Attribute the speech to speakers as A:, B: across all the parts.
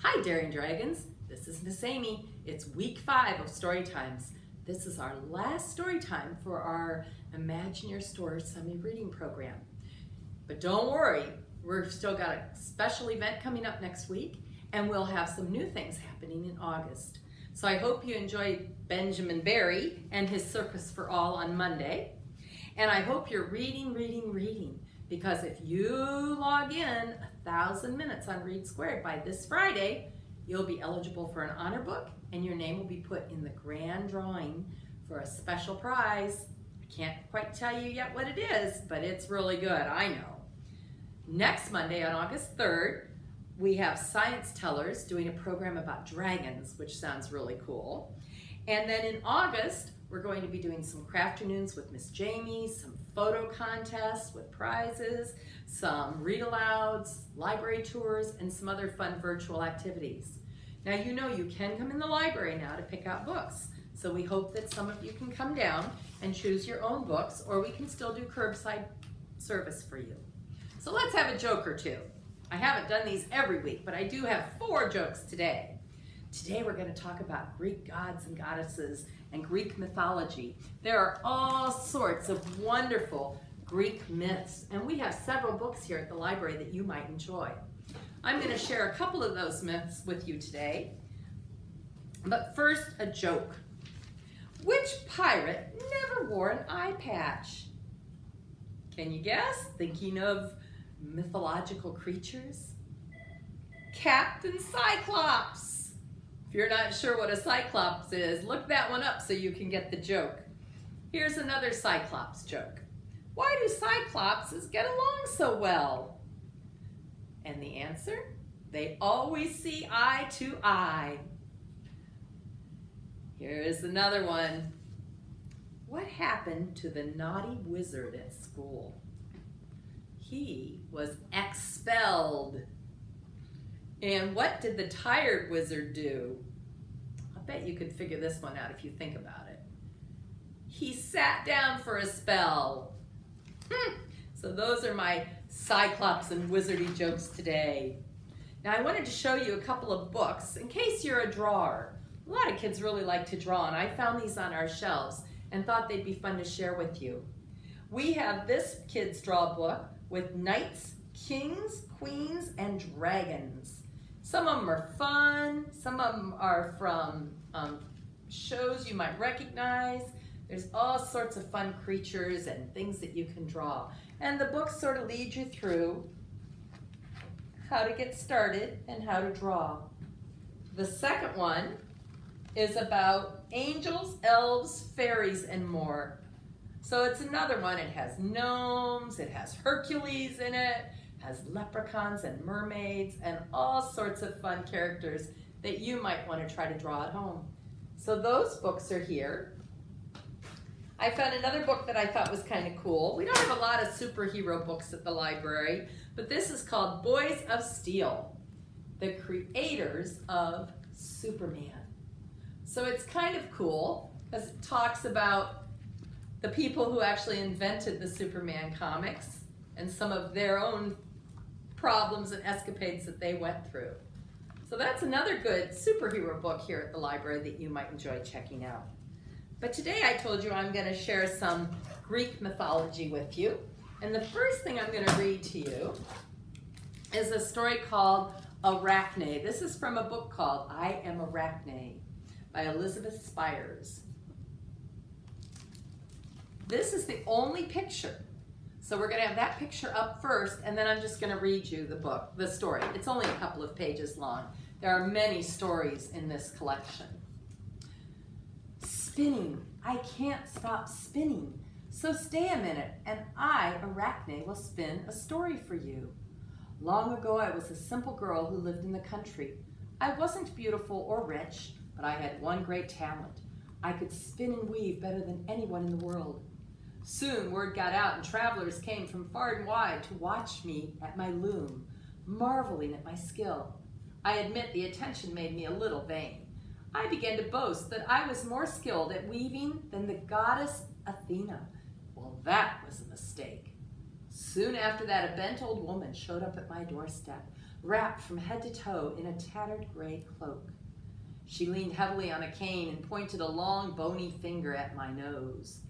A: Hi, Daring Dragons. This is Miss Amy. It's week 5 of Story Times. This is our last story time for our Imagine Your Story semi-reading program. But don't worry, we've still got a special event coming up next week, and we'll have some new things happening in August. So I hope you enjoyed Benjamin Barry and his Circus for All on Monday. And I hope you're reading, because if you log in 1,000 minutes on Read Squared by this Friday, you'll be eligible for an honor book and your name will be put in the grand drawing for a special prize. I can't quite tell you yet what it is, but it's really good, I know. Next Monday on August 3rd, we have Science Tellers doing a program about dragons, which sounds really cool. And then in August, we're going to be doing some crafternoons with Miss Jamie, some photo contests with prizes, some read-alouds, library tours, and some other fun virtual activities. Now you know you can come in the library now to pick out books, so we hope that some of you can come down and choose your own books, or we can still do curbside service for you. So let's have a joke or two. I haven't done these every week, but I do have 4 jokes today. Today we're going to talk about Greek gods and goddesses and Greek mythology. There are all sorts of wonderful Greek myths, and we have several books here at the library that you might enjoy. I'm going to share a couple of those myths with you today. But first, a joke. Which pirate never wore an eye patch? Can you guess? Thinking of mythological creatures? Captain Cyclops. If you're not sure what a Cyclops is, look that one up so you can get the joke. Here's another Cyclops joke. Why do Cyclopses get along so well? And the answer? They always see eye to eye. Here's another one. What happened to the naughty wizard at school? He was expelled. And what did the tired wizard do? I bet you could figure this one out if you think about it. He sat down for a spell. So those are my Cyclops and wizardy jokes today. Now I wanted to show you a couple of books in case you're a drawer. A lot of kids really like to draw, and I found these on our shelves and thought they'd be fun to share with you. We have this kids draw book with knights, kings, queens, and dragons. Some of them are fun, some of them are from shows you might recognize. There's all sorts of fun creatures and things that you can draw. And the books sort of lead you through how to get started and how to draw. The second one is about angels, elves, fairies, and more. So it's another one. It has gnomes, it has Hercules in it, has leprechauns and mermaids and all sorts of fun characters that you might want to try to draw at home. So those books are here. I found another book that I thought was kind of cool. We don't have a lot of superhero books at the library, but this is called Boys of Steel, the creators of Superman. So it's kind of cool because it talks about the people who actually invented the Superman comics and some of their own problems and escapades that they went through. So that's another good superhero book here at the library that you might enjoy checking out. But today I told you I'm going to share some Greek mythology with you. And the first thing I'm going to read to you is a story called Arachne. This is from a book called I Am Arachne by Elizabeth Spires. This is the only picture. So we're going to have that picture up first, and then I'm just going to read you the story. It's only a couple of pages long. There are many stories in this collection. Spinning. I can't stop spinning. So stay a minute, and I, Arachne, will spin a story for you. Long ago, I was a simple girl who lived in the country. I wasn't beautiful or rich, but I had one great talent. I could spin and weave better than anyone in the world. Soon word got out and travelers came from far and wide to watch me at my loom, marveling at my skill. I admit the attention made me a little vain. I began to boast that I was more skilled at weaving than the goddess Athena. Well, that was a mistake. Soon after that, a bent old woman showed up at my doorstep. wrapped from head to toe in a tattered gray cloak. She leaned heavily on a cane and pointed a long, bony finger at my nose.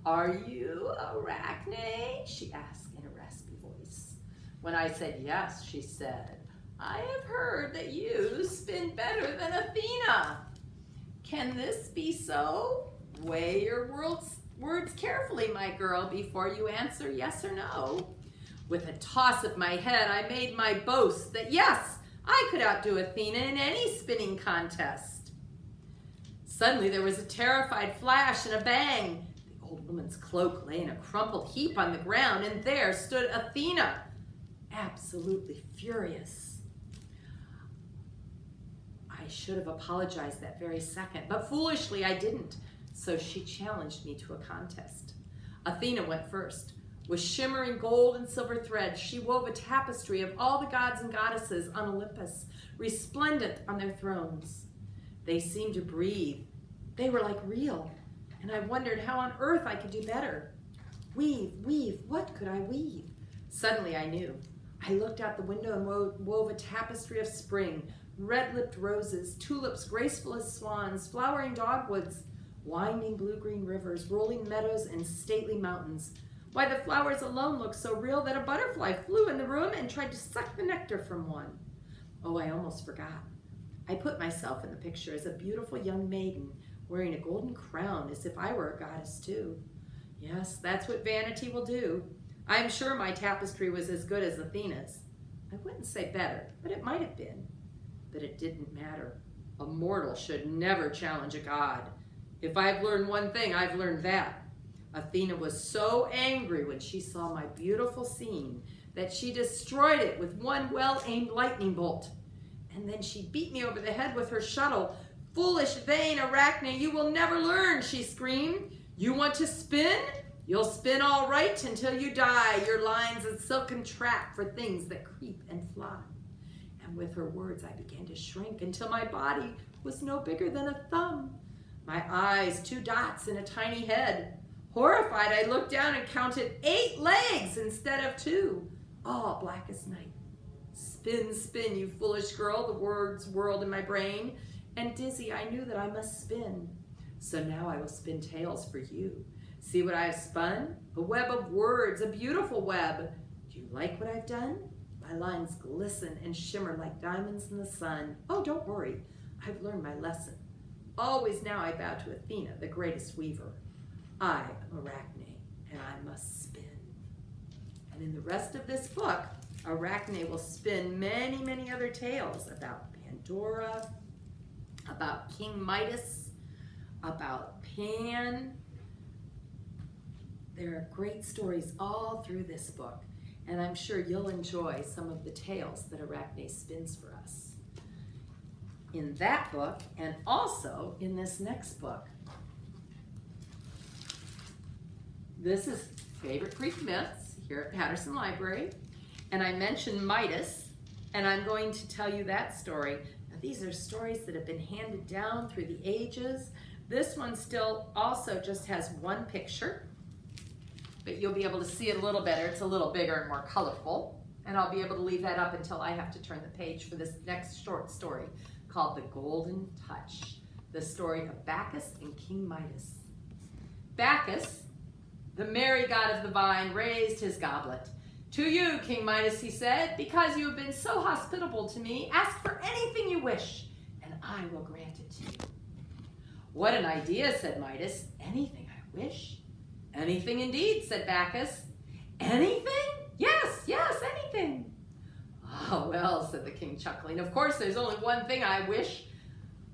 A: "Are you Arachne?" she asked in a raspy voice. When I said yes, she said, "I have heard that you spin better than Athena. Can this be so? Weigh your words carefully, my girl, before you answer yes or no." With a toss of my head, I made my boast that yes, I could outdo Athena in any spinning contest. Suddenly there was a terrified flash and a bang. The old woman's cloak lay in a crumpled heap on the ground, and there stood Athena, absolutely furious. I should have apologized that very second, but foolishly I didn't, so she challenged me to a contest. Athena went first. With shimmering gold and silver threads, she wove a tapestry of all the gods and goddesses on Olympus, resplendent on their thrones. They seemed to breathe. They were like real, and I wondered how on earth I could do better. Weave, weave, what could I weave? Suddenly I knew. I looked out the window and wove a tapestry of spring, red-lipped roses, tulips graceful as swans, flowering dogwoods, winding blue-green rivers, rolling meadows, and stately mountains. Why, the flowers alone looked so real that a butterfly flew in the room and tried to suck the nectar from one. Oh, I almost forgot. I put myself in the picture as a beautiful young maiden wearing a golden crown as if I were a goddess too. Yes, that's what vanity will do. I'm sure my tapestry was as good as Athena's. I wouldn't say better, but it might have been. But it didn't matter. A mortal should never challenge a god. If I've learned one thing, I've learned that. Athena was so angry when she saw my beautiful scene that she destroyed it with one well-aimed lightning bolt. And then she beat me over the head with her shuttle. "Foolish, vain Arachne, you will never learn," she screamed. "You want to spin? You'll spin all right until you die. Your line's a silken trap for things that creep and fly." And with her words, I began to shrink until my body was no bigger than a thumb. My eyes, 2 dots in a tiny head. Horrified, I looked down and counted 8 legs instead of 2, all black as night. "Spin, spin, you foolish girl," the words whirled in my brain, and dizzy I knew that I must spin. "So now I will spin tales for you. See what I have spun? A web of words, a beautiful web. Do you like what I've done? My lines glisten and shimmer like diamonds in the sun. Oh, don't worry, I've learned my lesson. Always now I bow to Athena, the greatest weaver. I am Arachne, and I must spin." And in the rest of this book, Arachne will spin many, many other tales about Pandora, about King Midas, about Pan. There are great stories all through this book, and I'm sure you'll enjoy some of the tales that Arachne spins for us in that book and also in this next book. This is Favorite Greek Myths here at Patterson Library, and I mentioned Midas, and I'm going to tell you that story. Now, these are stories that have been handed down through the ages. This one still also just has one picture, but you'll be able to see it a little better. It's a little bigger and more colorful, and I'll be able to leave that up until I have to turn the page for this next short story called The Golden Touch, the story of Bacchus and King Midas. Bacchus, the merry god of the vine, raised his goblet. "To you, King Midas," he said, "because you have been so hospitable to me, ask for anything you wish, and I will grant it to you." "What an idea," said Midas. "Anything I wish?" "Anything indeed," said Bacchus. "Anything?" Yes, anything." "Oh, well," said the king, chuckling, "of course there's only one thing I wish.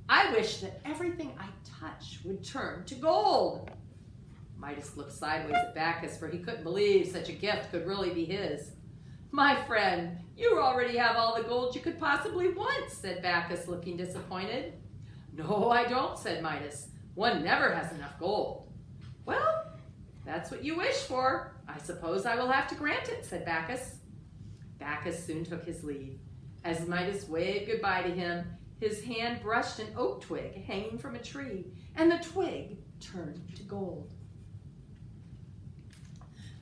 A: I wish that everything I touch would turn to gold." Midas looked sideways at Bacchus, for he couldn't believe such a gift could really be his. "My friend, you already have all the gold you could possibly want," said Bacchus, looking disappointed. "No, I don't," said Midas. "One never has enough gold." "Well, that's what you wish for. I suppose I will have to grant it," said Bacchus. Bacchus soon took his leave. As Midas waved goodbye to him, his hand brushed an oak twig hanging from a tree, and the twig turned to gold.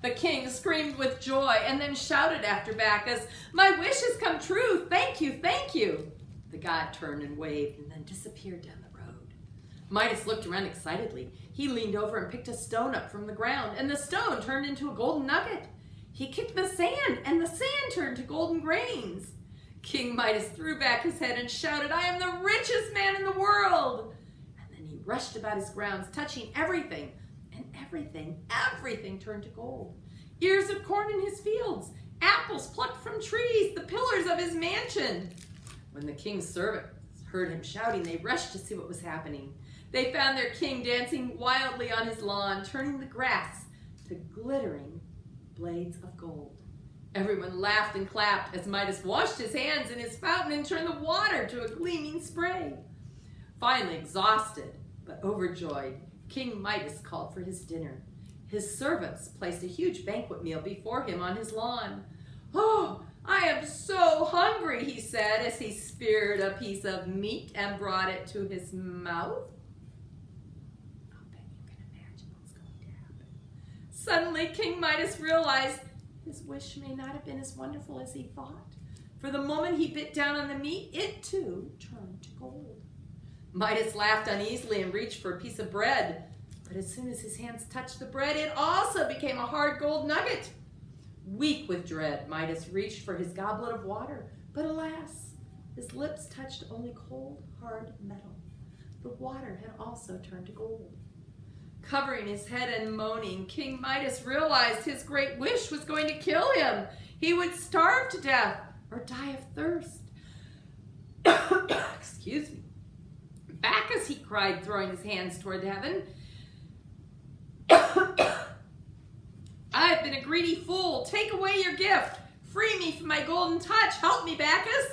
A: The king screamed with joy and then shouted after Bacchus, "My wish has come true! Thank you, thank you!" The god turned and waved and then disappeared down the road. Midas looked around excitedly. He leaned over and picked a stone up from the ground, and the stone turned into a golden nugget. He kicked the sand, and the sand turned to golden grains. King Midas threw back his head and shouted, "I am the richest man in the world!" And then he rushed about his grounds, touching everything, and everything turned to gold. Ears of corn in his fields, apples plucked from trees, the pillars of his mansion. When the king's servants heard him shouting, they rushed to see what was happening. They found their king dancing wildly on his lawn, turning the grass to glittering blades of gold. Everyone laughed and clapped as Midas washed his hands in his fountain and turned the water to a gleaming spray. Finally, exhausted but overjoyed, King Midas called for his dinner. His servants placed a huge banquet meal before him on his lawn. "Oh, I am so hungry," he said as he speared a piece of meat and brought it to his mouth. I'll bet you can imagine what's going to happen. Suddenly, King Midas realized his wish may not have been as wonderful as he thought. For the moment he bit down on the meat, it too turned to gold. Midas laughed uneasily and reached for a piece of bread. But as soon as his hands touched the bread, it also became a hard gold nugget. Weak with dread, Midas reached for his goblet of water. But alas, his lips touched only cold, hard metal. The water had also turned to gold. Covering his head and moaning, King Midas realized his great wish was going to kill him. He would starve to death or die of thirst. Excuse me. "Bacchus," he cried, throwing his hands toward heaven. "I've been a greedy fool. Take away your gift. Free me from my golden touch. Help me, Bacchus."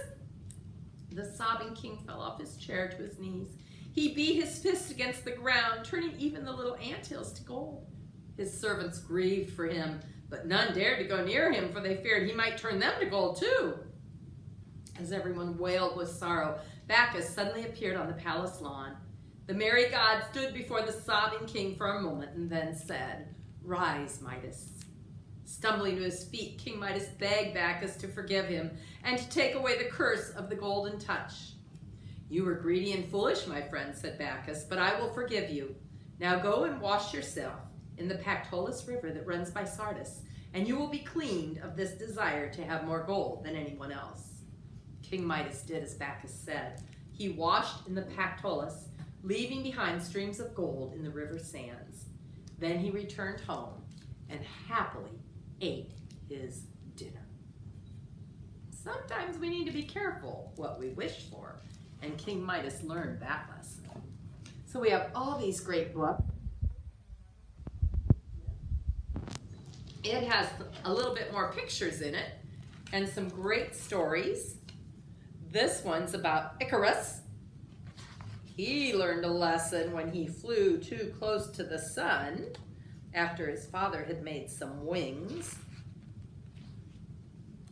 A: The sobbing king fell off his chair to his knees. He beat his fist against the ground, turning even the little anthills to gold. His servants grieved for him, but none dared to go near him, for they feared he might turn them to gold too. As everyone wailed with sorrow, Bacchus suddenly appeared on the palace lawn. The merry god stood before the sobbing king for a moment and then said, "Rise, Midas." Stumbling to his feet, King Midas begged Bacchus to forgive him and to take away the curse of the golden touch. "You were greedy and foolish, my friend," said Bacchus, "but I will forgive you. Now go and wash yourself in the Pactolus River that runs by Sardis, and you will be cleaned of this desire to have more gold than anyone else." King Midas did as Bacchus said. He washed in the Pactolus, leaving behind streams of gold in the river sands. Then he returned home and happily ate his dinner. Sometimes we need to be careful what we wish for, and King Midas learned that lesson. So we have all these great books. It has a little bit more pictures in it and some great stories. This one's about Icarus. He learned a lesson when he flew too close to the sun after his father had made some wings.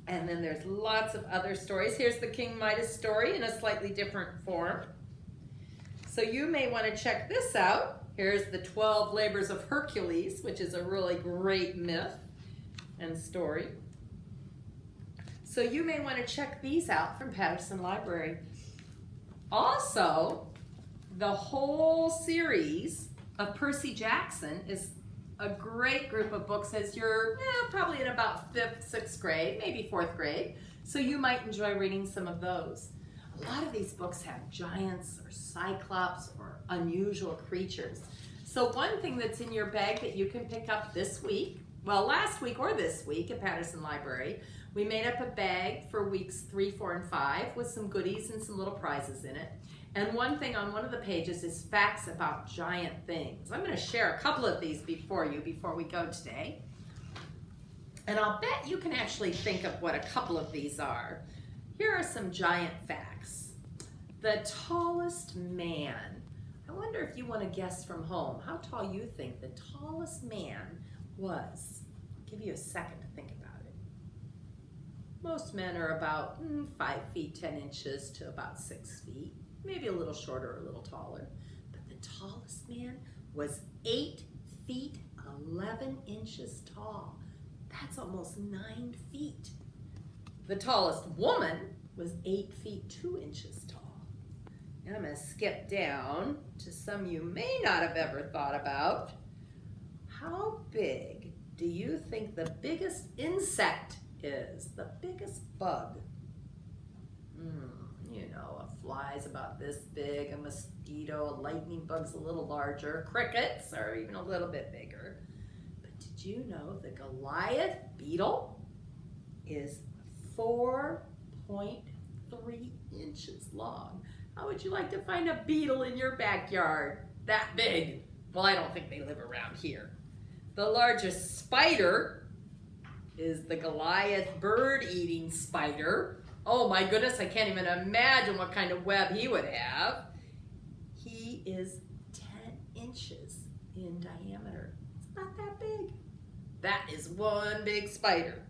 A: And then there's lots of other stories. Here's the King Midas story in a slightly different form. So you may want to check this out. Here's the 12 Labors of Hercules, which is a really great myth and story. So you may want to check these out from Patterson Library. Also, the whole series of Percy Jackson is a great group of books as you're probably in about 5th, 6th grade, maybe 4th grade. So you might enjoy reading some of those. A lot of these books have giants or cyclops or unusual creatures. So one thing that's in your bag that you can pick up this week, well, last week or this week at Patterson Library, we made up a bag for weeks 3, 4, and 5 with some goodies and some little prizes in it. And one thing on one of the pages is facts about giant things. I'm going to share a couple of these before we go today. And I'll bet you can actually think of what a couple of these are. Here are some giant facts. The tallest man. I wonder if you want to guess from home how tall you think the tallest man was. I'll give you a second to think about it. Most men are about 5 feet 10 inches to about 6 feet. Maybe a little shorter or a little taller. But the tallest man was 8 feet 11 inches tall. That's almost 9 feet. The tallest woman was 8 feet 2 inches tall. Now I'm going to skip down to some you may not have ever thought about. How big do you think the biggest insect is? The biggest bug? You know, a fly's about this big, a mosquito, a lightning bug's a little larger, crickets are even a little bit bigger. But did you know the Goliath beetle is 4.3 inches long? How would you like to find a beetle in your backyard that big? Well, I don't think they live around here. The largest spider is the Goliath bird-eating spider. Oh my goodness, I can't even imagine what kind of web he would have. He is 10 inches in diameter. It's not that big. That is one big spider.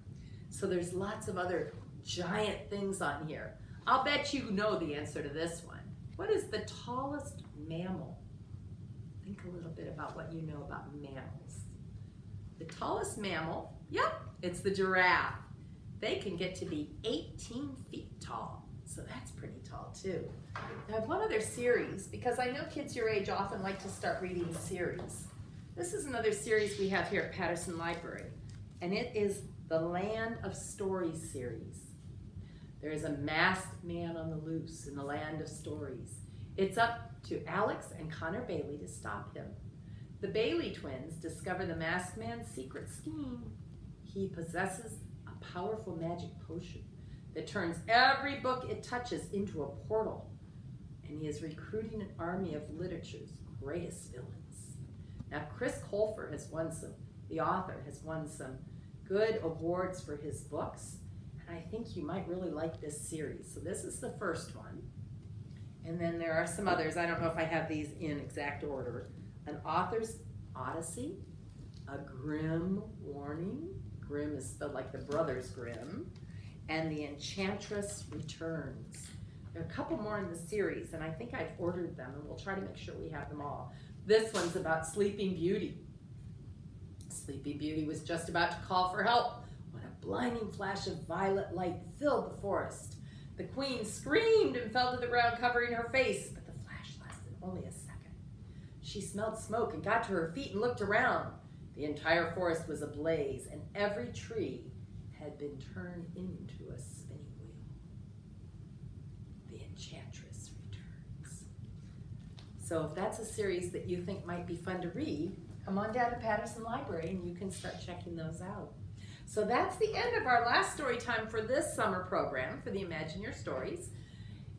A: So there's lots of other giant things on here. I'll bet you know the answer to this one. What is the tallest mammal? Think a little bit about what you know about mammals. The tallest mammal, yep, it's the giraffe. They can get to be 18 feet tall, so that's pretty tall too. Now I have one other series, because I know kids your age often like to start reading series. This is another series we have here at Patterson Library, and it is the Land of Stories series. There is a masked man on the loose in the land of stories. It's up to Alex and Connor Bailey to stop him. The Bailey twins discover the masked man's secret scheme. He possesses a powerful magic potion that turns every book it touches into a portal. And he is recruiting an army of literature's greatest villains. Now, Chris Colfer the author has won some good awards for his books. And I think you might really like this series. So this is the first one. And then there are some others. I don't know if I have these in exact order. An Author's Odyssey, a Grimm Warning. Grimm is spelled like the Brothers Grimm. And The Enchantress Returns. There are a couple more in the series, and I think I've ordered them, and we'll try to make sure we have them all. This one's about Sleeping Beauty. Sleeping Beauty was just about to call for help when a blinding flash of violet light filled the forest. The queen screamed and fell to the ground, covering her face, but the flash lasted only a second. She smelled smoke and got to her feet and looked around. The entire forest was ablaze, and every tree had been turned into a spinning wheel. The Enchantress Returns. So if that's a series that you think might be fun to read, come on down to Patterson Library and you can start checking those out. So that's the end of our last story time for this summer program for the Imagine Your Stories.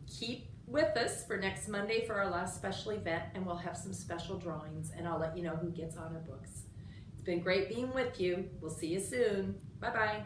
A: Keep with us for next Monday for our last special event, and we'll have some special drawings, and I'll let you know who gets on our books. It's been great being with you. We'll see you soon. Bye-bye.